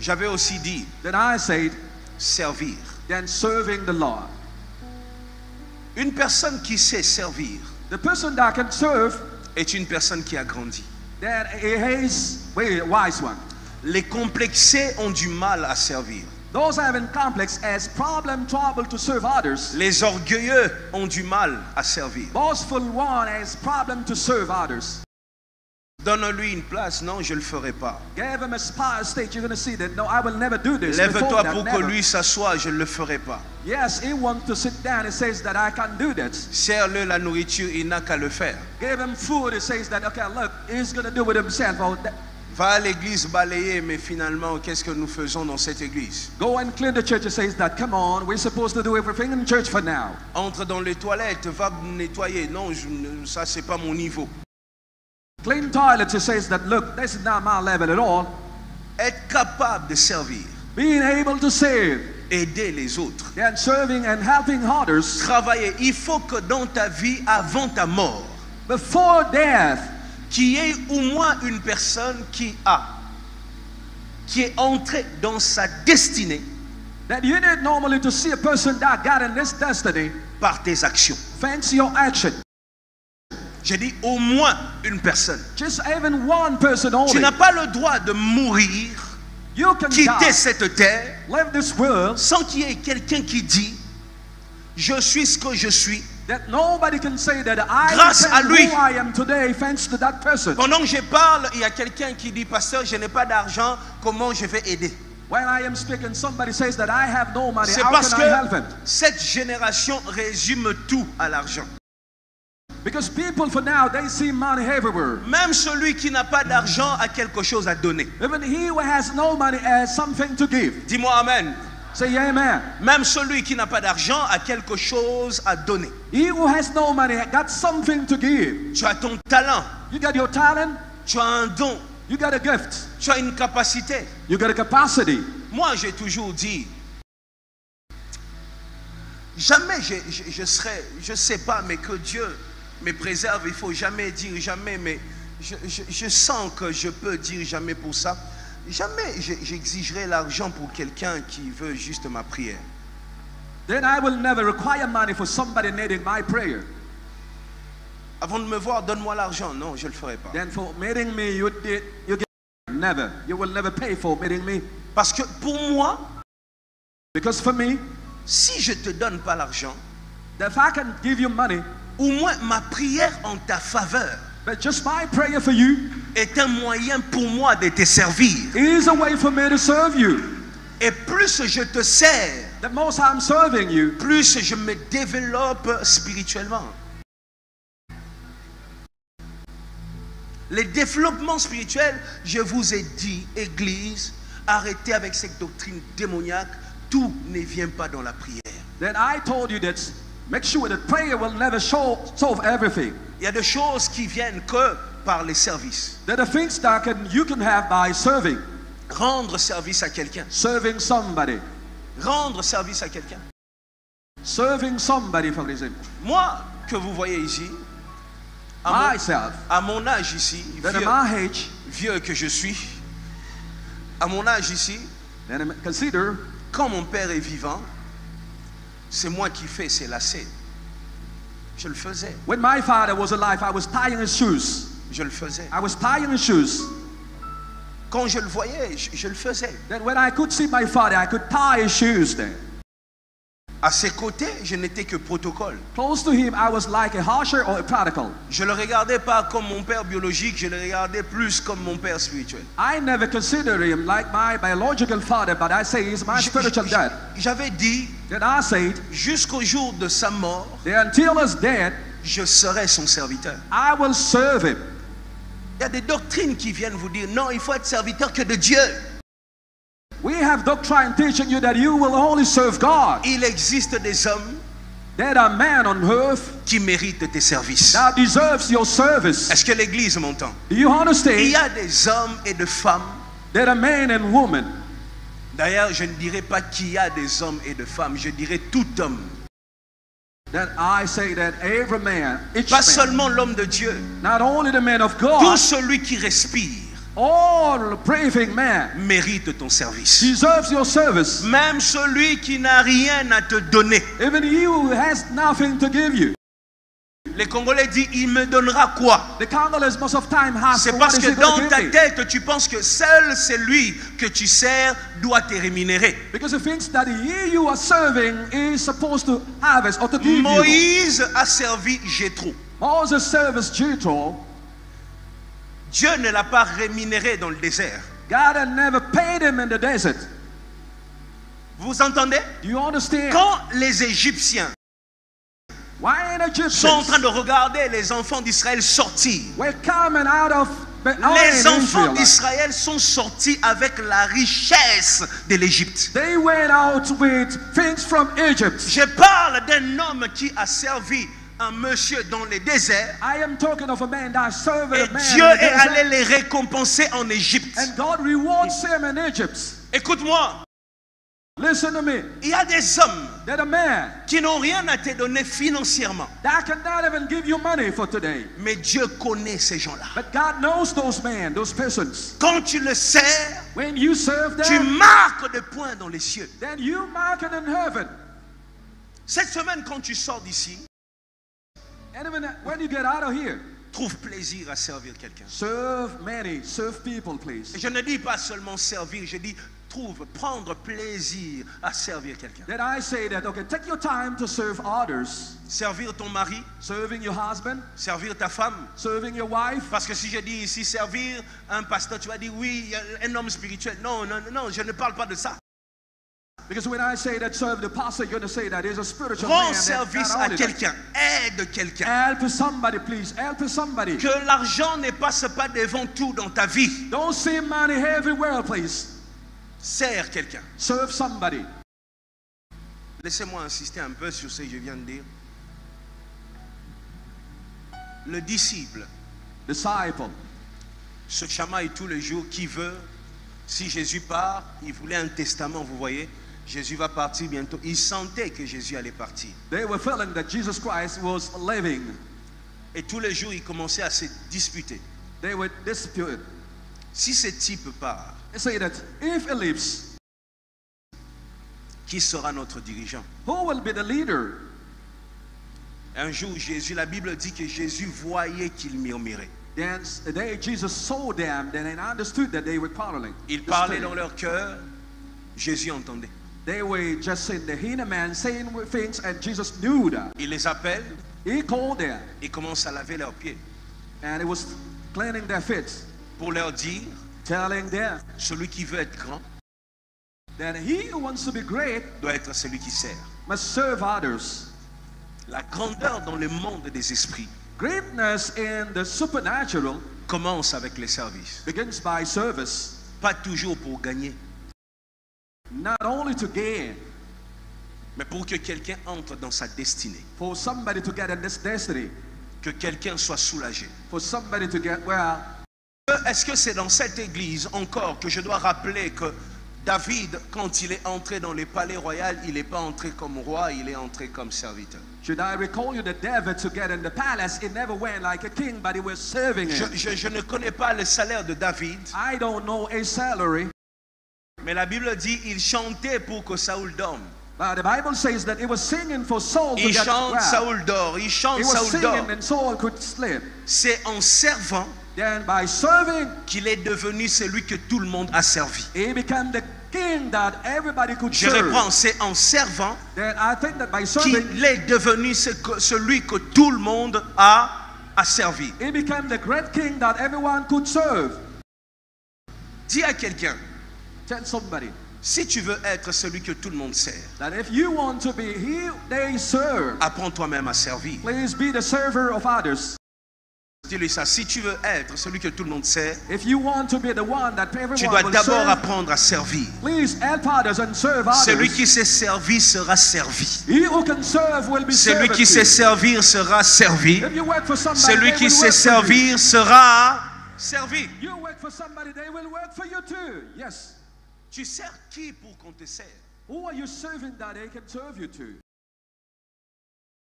J'avais aussi dit Then I said, servir. then serving the Lord. Une personne qui sait servir The person that can serve, est une personne qui a grandi. then he is a wise one. Les complexés ont du mal à servir. Those having complex has problem, trouble to serve others. Les orgueilleux ont du mal à servir. Boastful one has problem to serve others. Donne-lui une place. Non, je ne le ferai pas. Give him a spot stage. You're going to see that. No, I will never do this. Lève-toi Before that, pour que never. lui s'assoie. Je ne le ferai pas. Yes, he wants to sit down. He says that I can do that. Sers-le la nourriture. Il n'a qu'à le faire. Give him food. He says that, okay, look, he's going to do it himself. Oh, Va à l'église balayer, mais finalement, qu'est-ce que nous faisons dans cette église? go and clean the church. He says that, come on, we're supposed to do everything in church for now. Entre dans les toilettes, va nettoyer. Non, ça, c'est pas mon niveau. Clean toilets. He says that, look, this is not my level at all. Être capable de servir, Being able to save, aider les autres, and serving and helping others travailler. Il faut que dans ta vie, avant ta mort, before death, qu'il y ait au moins une personne qui est entrée dans sa destinée that you need normally to see a person that got in this destiny, par tes actions. thanks to your action. J'ai dit au moins une personne. Just even one person Tu only. n'as pas le droit de mourir, You can quitter die, cette terre, leave this world, sans qu'il y ait quelqu'un qui dit je suis ce que je suis. that nobody can say that I Grâce à became lui. who I am today thanks to that person. Pendant que je parle, il y a quelqu'un qui dit pasteur, je n'ai pas d'argent, comment je vais aider? When I am speaking, somebody says that I have no money. C'est How parce can I help que him? cette génération résume tout à l'argent. Because people for now, they see money everywhere. Même celui qui n'a pas d'argent a quelque chose à donner. Even he who has no money has something to give. Dis-moi amen. Say amen. Même celui qui n'a pas d'argent a quelque chose à donner. He who has no money got something to give. Tu as ton talent, You got your talent, tu as un don, you got a gift, tu as une capacité. you got a capacity. Moi, j'ai toujours dit, jamais je serai, je sais pas, mais que Dieu me préserve. Il faut jamais dire jamais, mais je sens que je peux dire jamais pour ça. Jamais j'exigerai l'argent pour quelqu'un qui veut juste ma prière. Then I will never require money for somebody needing my prayer. Avant de me voir, donne-moi l'argent. Non, je le ferai pas. Then for meeting me, you get never. You will never pay for meeting me. Parce que pour moi, Because for me, si je te donne pas l'argent, if I can give you money, au moins ma prière en ta faveur but just my prayer for you est un moyen pour moi de te servir. is a way for me to serve you. Et plus je te sers, The most I'm serving you, plus je me développe spirituellement. Les développements spirituels, je vous ai dit, Église, arrêtez avec cette doctrine démoniaque. Tout ne vient pas dans la prière. then I told you that make sure that prayer will never solve everything. Il y a des choses qui viennent que par les services. There are things that you can have by serving. Rendre service à quelqu'un. Serving somebody. Rendre service à quelqu'un. Serving somebody, for example. Moi, que vous voyez ici, à Myself. mon âge ici, Then at my age, vieux que je suis, à mon âge ici, then consider quand mon père est vivant, c'est moi qui fais ses lacets. Je le faisais. when my father was alive, I was tying his shoes. Je le faisais. I was tying his shoes. Quand je le voyais, je le faisais. Then when I could see my father, I could tie his shoes then. À ses côtés, je n'étais que protocole. Close to him, I was like a usher or a prodigal. Je le regardais pas comme mon père biologique, je le regardais plus comme mon père spirituel. I never considered him like my biological father, but I say he's my spiritual dad. J'avais dit, Then I said, jusqu'au jour de sa mort, then until his death, je serai son serviteur. I will serve him. Il y a des doctrines qui viennent vous dire, non, il faut être serviteur que de Dieu. We have doctrine teaching you that you will only serve God. Il existe des hommes There are men on earth qui méritent tes services. that deserves your service. Est-ce que l'Église m'entend? Do you Il understand? y a des hommes et des femmes. There are men and women. D'ailleurs, je ne dirais pas qu'il y a des hommes et des femmes, je dirais tout homme. That I say that every man, each Pas man, seulement l'homme de Dieu. not only the man of Tout God, celui qui respire All braving man mérite ton service. deserves your service. Même celui qui n'a rien à te donner. Even he who has nothing to give you. Les Congolais disent, il me donnera quoi? The Congolese most of time has C'est what parce is que he going dans to ta give me? tête, tu penses que seul celui que tu sers doit te rémunérer. Because he thinks that he you are serving is supposed to harvest or to give you. Moïse a servi Jéthro. Moses serves Jethro. Dieu ne l'a pas rémunéré dans le désert. God had never paid him in the desert. Vous entendez? Do you understand? Quand les Égyptiens Why the sont en train Egyptians de regarder les enfants d'Israël sortir, were coming out of les enfants Israel. d'Israël sont sortis avec la richesse de l'Égypte. They went out with things from Egypt. Je parle d'un homme qui a servi un monsieur dans le désert I am talking of a man that served et a man Dieu in the est desert, allé les récompenser en Égypte. and God rewards him in Egypt. Écoute-moi, Listen to me. il y a des hommes That a man qui n'ont rien à te donner financièrement, that cannot even give you money for today. mais Dieu connaît ces gens-là. But God knows those men, those persons. Quand tu le sers, When you serve tu them, marques des points dans les cieux. then you mark it in heaven. Cette semaine, quand tu sors d'ici, And even when you get out of here, trouve plaisir à servir quelqu'un. serve many, serve people, please. Et je ne dis pas seulement servir, je dis prendre plaisir à servir quelqu'un. Then I say that, okay, take your time to serve others. Servir ton mari, Serving your husband, servir ta femme. serving your wife. Parce que si je dis ici servir un pasteur, tu vas dire oui, un homme spirituel. Non, non, non, je ne parle pas de ça. Because when I say that serve the pastor, you're going to say that there's a spiritual Rends man. service that à only that. quelqu'un, aide quelqu'un. Help somebody, please. Help somebody. Que l'argent ne passe pas devant tout dans ta vie. Don't see money everywhere, please. Sers quelqu'un. Serve somebody. Laissez-moi insister un peu sur ce que je viens de dire. Le disciple Disciple. se chamaille tous les jours qui veut. Si Jésus part, il voulait un testament, vous voyez. Jésus va partir bientôt. Il sentait que Jésus allait partir. They were feeling that Jesus Christ was living. Et tous les jours, ils commençaient à se disputer. They were disputed. Si ce type part, They say that if he leaves, qui sera notre dirigeant? who will be the leader? Un jour, Jésus, la Bible dit que Jésus voyait qu'ils murmuraient. Then the day Jesus saw them, then he understood that they were quarreling. Ils parlaient dans leur cœur, Jésus entendait. They were just in the inner man saying things, and Jesus knew that. Il les appelle, He called them, il commence à laver leurs pieds and he was cleaning their feet, pour leur dire, telling them celui qui veut être grand that he who wants to be great doit être celui qui sert. must serve others. La grandeur dans le monde des esprits Greatness in the supernatural commence avec les services. begins by service, Pas toujours pour gagner, not only to gain, mais pour que quelqu'un entre dans sa destinée. for somebody to get in this destiny, Que quelqu'un soit soulagé. for somebody to get well. Est-ce que c'est dans cette église encore que je dois rappeler que David, quand il est entré dans le palais royal, il n'est pas entré comme roi, il est entré comme serviteur. Should I recall you that David to get in the palace, he never went like a king, but he was serving him. Je ne connais pas le salaire de David, I don't know his salary, mais la Bible dit il chantait pour que Saoul dorme. but the Bible says that he was singing for Saul to Il get chante, well. Saoul dort, il He chante, was Saoul singing dort. and Saul could sleep. C'est en servant Then by serving, qu'il est devenu celui que tout le monde a servi. he became the king that everybody could Je serve. reprends, c'est en servant Then I think that by serving, qu'il est devenu celui que tout le monde a servi. he became the great king that everyone could serve. Dis à quelqu'un, Tell somebody si tu veux être celui que tout le monde sert, that if you want to be he they serve, apprends toi-même à servir. please be the server of others. Dis-lui ça, si tu veux être celui que tout le monde sert, If you want to be the one that tu everyone dois will d'abord serve, apprendre à servir. please help others and serve Celui others. qui sait servir sera servi. He who can serve will be Celui served qui to. sait servir sera servi. If you work for somebody, Celui they qui will sait work for you. servir sera servi. You work for somebody, they will work for you too. Yes. Tu sers qui pour qu'on te serve? Who are you serving that they can serve you to?